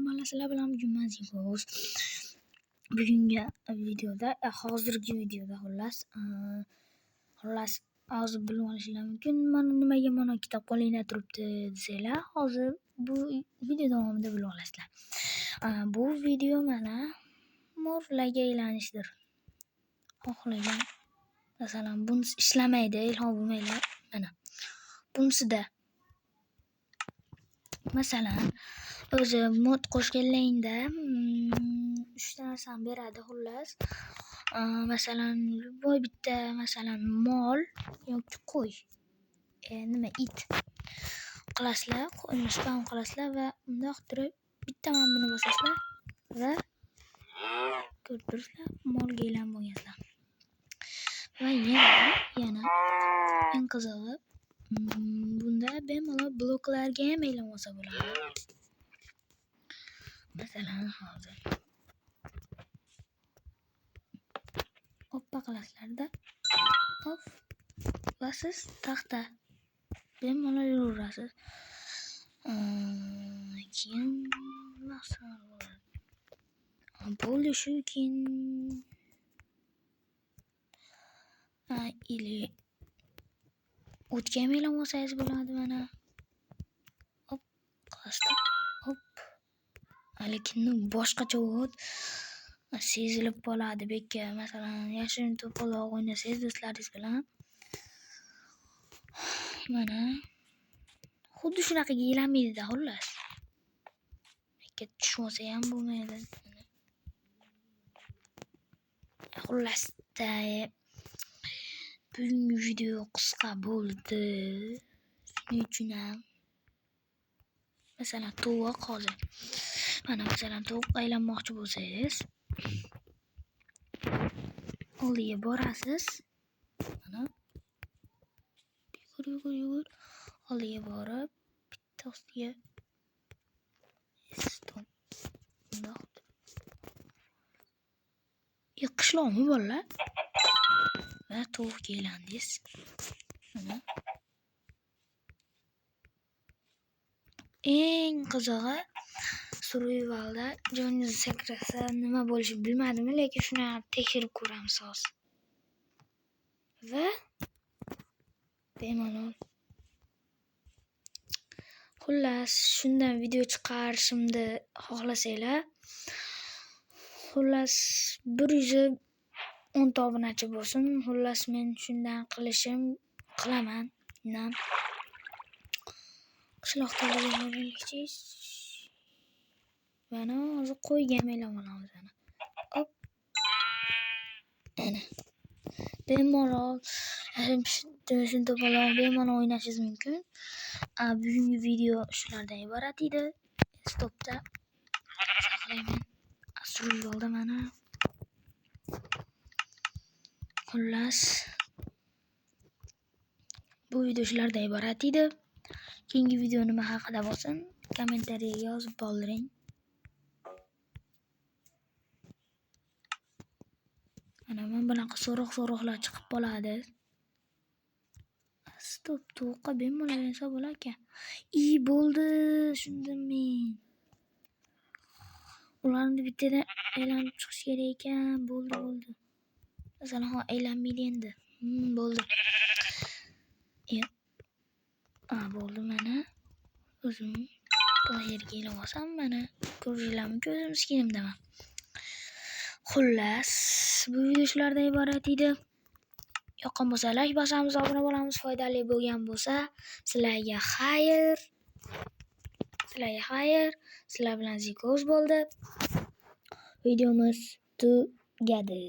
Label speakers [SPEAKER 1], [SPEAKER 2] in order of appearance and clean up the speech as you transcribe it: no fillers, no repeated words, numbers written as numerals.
[SPEAKER 1] Mana sizlar bilan bugun men Zigos. Bugungi videoda, hozirgi videoda xullas hozir bilib olishinglar mumkin. Mana nimaga mana kitob qo'lingda turibdi desanglar, hozir bu video davomida bilib olasizlar. Bu video mana morlarga aylanishdir. Xohlagan masalan bunisi ishlamaydi, ilhom bo'lmanglar. Mana bunisida masalan o'zi mod qo'shganligingda 3 ta narsani beradi xullas. Masalan voy bitta masalan mol yoki qo'y, nima it qilasizlar, qo'yni spam qilasizlar va bundoq turib bitta mana buni bosasizlar va ko'rib turibsizlar, molga aylanib bo'lgansizlar. Va yana eng qizig'i bunda bemalol bloklarga ham aylanib olsa bo'ladi. Masalan hozir oppa qilasizlarda hop va siz taxta bemalol yuraverasiz. Keyin bo'ldi shu keyin ili o'tga ham aylanib olsangiz bo'ladi mana. Hop qasdi hop. Lekin boshqacha o't sezilib qoladi bekka. Masalan yashirin to'poloq o'ynasangiz do'stlaringiz bilan mana xuddi shunaqaga aylanmaydi-da xullas. Bekka tushib olsa ham bo'lmaydi. Xullasda bugungi video qisqa bo'ldi. Shuning uchun ham masalan tovuq hozir mana masalan tovuq aylanmoqchi bo'lsangiz oldiga borasiz. Mana yugur oldiga borib bitta ustiga stop. Qishloqmi bolalar? Va tovuqga aylandingiz. Mana eng qizig'i survivalda joningiz sakrasa nima bo'lishini bilmadimmi, lekin shuni tekshirib ko'ramiz hozir. Va bemalol xullas shundan video chiqarishimni xohlasanglar, xullas 110 ta obunachi bo'lsin. Xullas men shundan qilaman. Qishloqda bo'lganlikchi. Mana hozir qo'yga ham aylanib olamiz ana. Hop. Ana. Bemalol shunday to'poloq bemalol o'ynashingiz mumkin. Bugungi video shulardan iborat edi. Stopda saqlayman. Survivalda mana xullas bu video shulardan iborat edi. Keyingi video nima haqida bo'lsin, kommentariyaga yozib qoldiring. Mana bunaqa so'roqlar chiqib qoladi. Stop to'qqa bemalol aylansa bo'lar ekan. Bo'ldi, tushundim men. Ularni bittadan aylanib chiqish kerak ekan. Bo'ldi. Masalan, aylanmaydi endi. Bo'ldi. Bo'ldi mana. O'zim bu yerga aylanib olsam mana ko'ringlar mumkin, o'zim skinimdaman. Xullas, bu video shulardan iborat edi. Yoqqan bo'lsa like bosamiz, obuna bo'lamiz. Foydali bo'lgan bo'lsa sizlarga xayr. Sizlar bilan Zigos bo'ldi. Videomiz tugadi.